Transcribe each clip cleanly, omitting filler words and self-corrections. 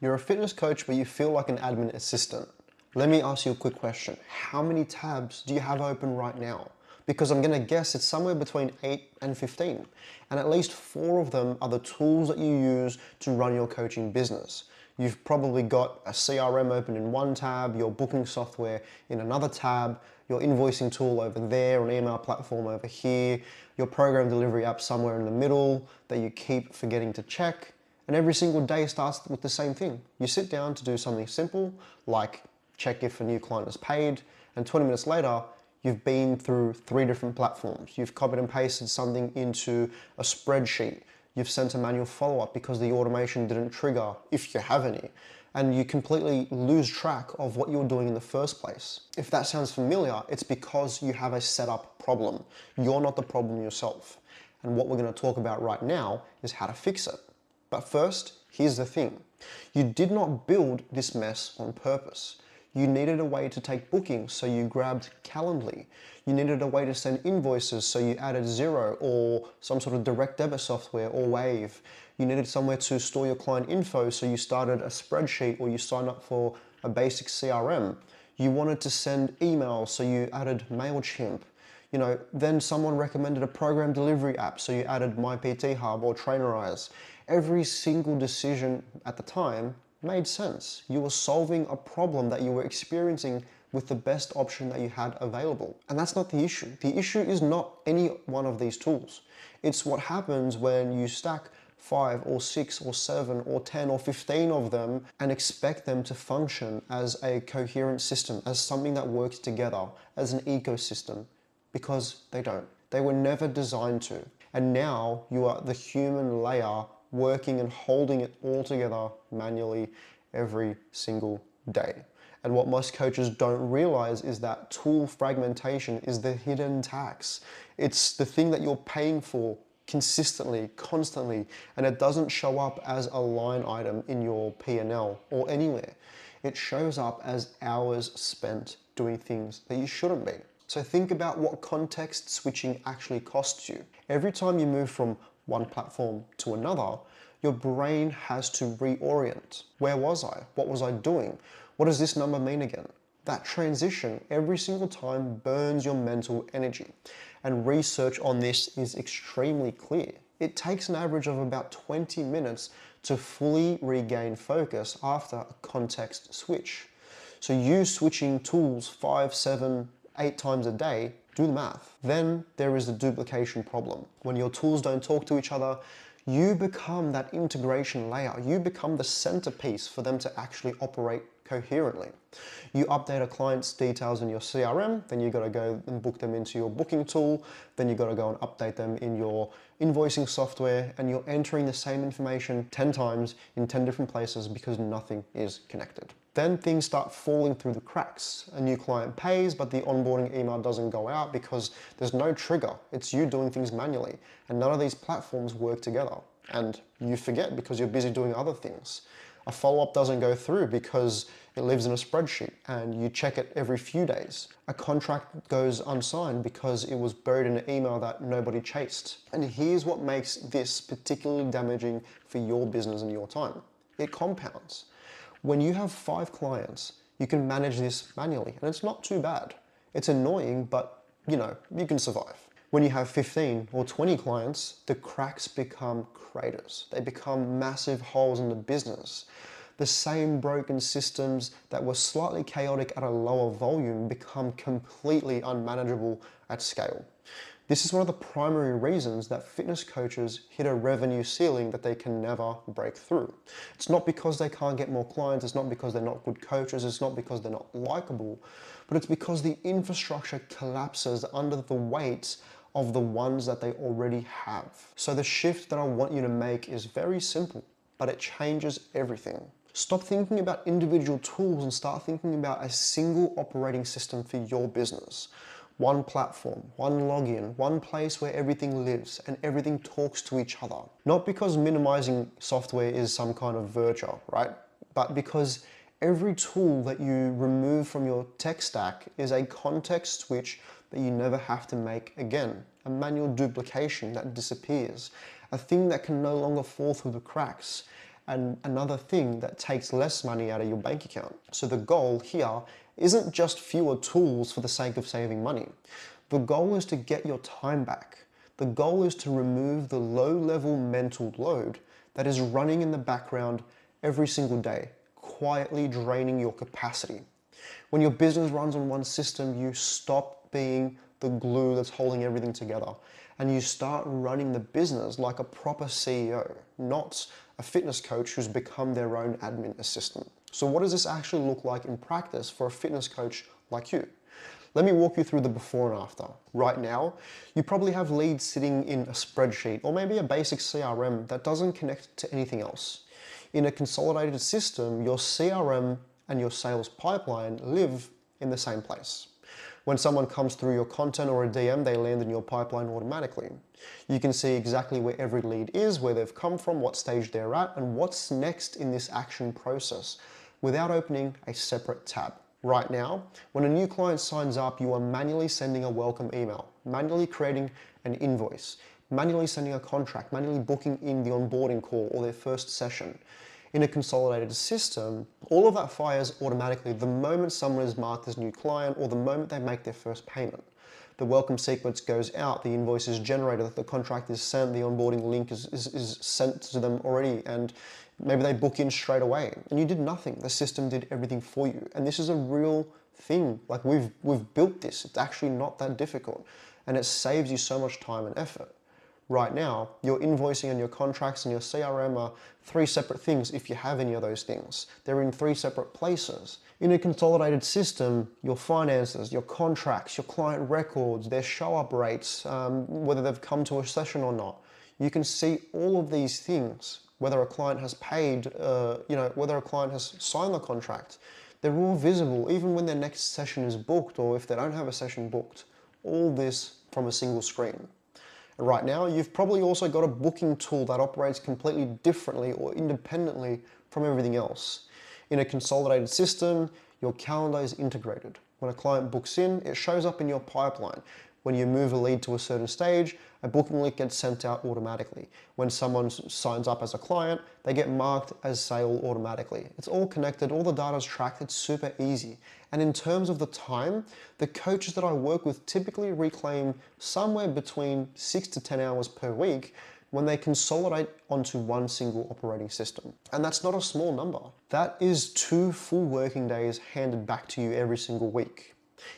You're a fitness coach, but you feel like an admin assistant. Let me ask you a quick question. How many tabs do you have open right now? Because I'm gonna guess it's somewhere between 8 and 15. And at least 4 of them are the tools that you use to run your coaching business. You've probably got a CRM open in one tab, your booking software in another tab, your invoicing tool over there, an email platform over here, your program delivery app somewhere in the middle that you keep forgetting to check. And every single day starts with the same thing. You sit down to do something simple, like check if a new client is paid, and 20 minutes later, you've been through 3 different platforms. You've copied and pasted something into a spreadsheet. You've sent a manual follow-up because the automation didn't trigger, if you have any. And you completely lose track of what you're doing in the first place. If that sounds familiar, it's because you have a setup problem. You're not the problem yourself. And what we're going to talk about right now is how to fix it. But first, here's the thing. You did not build this mess on purpose. You needed a way to take bookings, so you grabbed Calendly. You needed a way to send invoices, so you added Xero or some sort of direct debit software or Wave. You needed somewhere to store your client info, so you started a spreadsheet or you signed up for a basic CRM. You wanted to send emails, so you added MailChimp. Then someone recommended a program delivery app, so you added MyPT Hub or Trainerize. Every single decision at the time made sense. You were solving a problem that you were experiencing with the best option that you had available. And that's not the issue. The issue is not any one of these tools. It's what happens when you stack 5 or 6 or 7 or 10 or 15 of them and expect them to function as a coherent system, as something that works together, as an ecosystem, because they don't. They were never designed to. And now you are the human layer working and holding it all together manually every single day. And what most coaches don't realize is that tool fragmentation is the hidden tax. It's the thing that you're paying for consistently, constantly, and it doesn't show up as a line item in your P&L or anywhere. It shows up as hours spent doing things that you shouldn't be. So think about what context switching actually costs you. Every time you move from one platform to another, your brain has to reorient. Where was I? What was I doing? What does this number mean again? That transition every single time burns your mental energy. And research on this is extremely clear. It takes an average of about 20 minutes to fully regain focus after a context switch. So you switching tools 5, 7, 8 times a day, do the math. Then there is the duplication problem. When your tools don't talk to each other, you become that integration layer. You become the centerpiece for them to actually operate coherently. You update a client's details in your CRM, then you got to go and book them into your booking tool, then you got to go and update them in your invoicing software, and you're entering the same information 10 times in 10 different places because nothing is connected. Then things start falling through the cracks. A new client pays, but the onboarding email doesn't go out because there's no trigger. It's you doing things manually, and none of these platforms work together. And you forget because you're busy doing other things. A follow-up doesn't go through because it lives in a spreadsheet and you check it every few days. A contract goes unsigned because it was buried in an email that nobody chased. And here's what makes this particularly damaging for your business and your time. It compounds. When you have 5 clients, you can manage this manually, and it's not too bad. It's annoying, but you can survive. When you have 15 or 20 clients, the cracks become craters. They become massive holes in the business. The same broken systems that were slightly chaotic at a lower volume become completely unmanageable at scale. This is one of the primary reasons that fitness coaches hit a revenue ceiling that they can never break through. It's not because they can't get more clients, it's not because they're not good coaches, it's not because they're not likable, but it's because the infrastructure collapses under the weight of the ones that they already have. So the shift that I want you to make is very simple, but it changes everything. Stop thinking about individual tools and start thinking about a single operating system for your business. One platform, one login, one place where everything lives and everything talks to each other. Not because minimizing software is some kind of virtue, right? But because every tool that you remove from your tech stack is a context switch that you never have to make again. A manual duplication that disappears. A thing that can no longer fall through the cracks. and another thing that takes less money out of your bank account. So the goal here isn't just fewer tools for the sake of saving money. The goal is to get your time back. The goal is to remove the low-level mental load that is running in the background every single day, quietly draining your capacity. When your business runs on one system, you stop being the glue that's holding everything together, and you start running the business like a proper CEO, not a fitness coach who's become their own admin assistant. So what does this actually look like in practice for a fitness coach like you? Let me walk you through the before and after. Right now, you probably have leads sitting in a spreadsheet or maybe a basic CRM that doesn't connect to anything else. In a consolidated system, your CRM and your sales pipeline live in the same place. When someone comes through your content or a DM, they land in your pipeline automatically. You can see exactly where every lead is, where they've come from, what stage they're at, and what's next in this action process without opening a separate tab. Right now, when a new client signs up, you are manually sending a welcome email, manually creating an invoice, manually sending a contract, manually booking in the onboarding call or their first session. In a consolidated system, all of that fires automatically the moment someone is marked as new client or the moment they make their first payment. The welcome sequence goes out, the invoice is generated, the contract is sent, the onboarding link is sent to them already, and maybe they book in straight away. And you did nothing. The system did everything for you. And this is a real thing. Like we've built this. It's actually not that difficult. And it saves you so much time and effort. Right now, your invoicing and your contracts and your CRM are three separate things if you have any of those things. They're in three separate places. In a consolidated system, your finances, your contracts, your client records, their show-up rates, whether they've come to a session or not, you can see all of these things, whether a client has paid, whether a client has signed the contract. They're all visible, even when their next session is booked or if they don't have a session booked. All this from a single screen. Right now, you've probably also got a booking tool that operates completely differently or independently from everything else. In a consolidated system, your calendar is integrated. When a client books in, it shows up in your pipeline. When you move a lead to a certain stage, a booking link gets sent out automatically. When someone signs up as a client, they get marked as sale automatically. It's all connected, all the data is tracked, it's super easy. And in terms of the time, the coaches that I work with typically reclaim somewhere between 6 to 10 hours per week when they consolidate onto one single operating system. And that's not a small number. That is 2 full working days handed back to you every single week.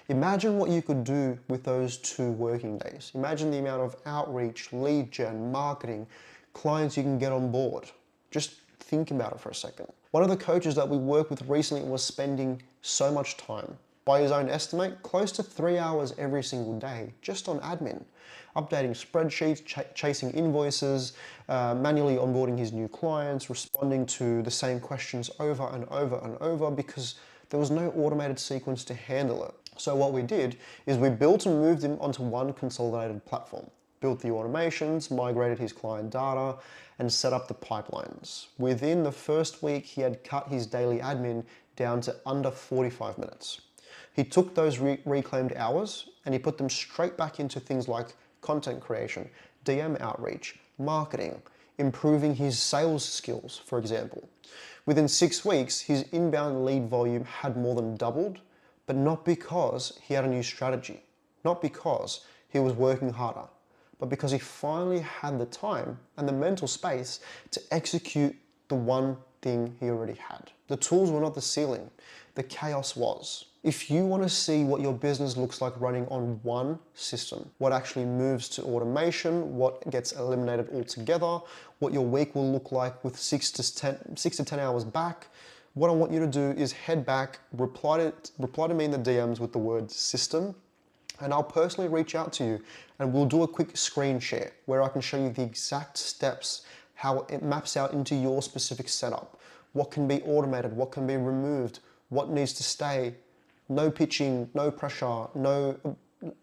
Imagine what you could do with those 2 working days. Imagine the amount of outreach, lead gen, marketing, clients you can get on board. Just think about it for a second. One of the coaches that we worked with recently was spending so much time, by his own estimate, close to 3 hours every single day just on admin, updating spreadsheets, chasing invoices, manually onboarding his new clients, responding to the same questions over and over and over because there was no automated sequence to handle it. So what we did is we built and moved him onto one consolidated platform, built the automations, migrated his client data, and set up the pipelines. Within the first week, he had cut his daily admin down to under 45 minutes. He took those reclaimed hours and he put them straight back into things like content creation, DM outreach, marketing, improving his sales skills, for example. Within 6 weeks, his inbound lead volume had more than doubled, but not because he had a new strategy, not because he was working harder, but because he finally had the time and the mental space to execute the one thing he already had. The tools were not the ceiling, the chaos was. If you want to see what your business looks like running on one system, what actually moves to automation, what gets eliminated altogether, what your week will look like with 6 to 10 hours back, what I want you to do is head back, reply to me in the DMs with the word system, and I'll personally reach out to you and we'll do a quick screen share where I can show you the exact steps, how it maps out into your specific setup, what can be automated, what can be removed, what needs to stay. No pitching, no pressure, no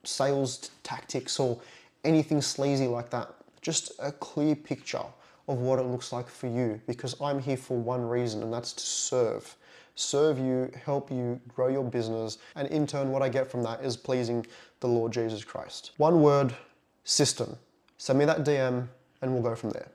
sales tactics or anything sleazy like that. Just a clear picture of what it looks like for you, because I'm here for one reason, and that's to serve. Serve you, help you grow your business, and in turn what I get from that is pleasing the Lord Jesus Christ. One word, system. Send me that DM and we'll go from there.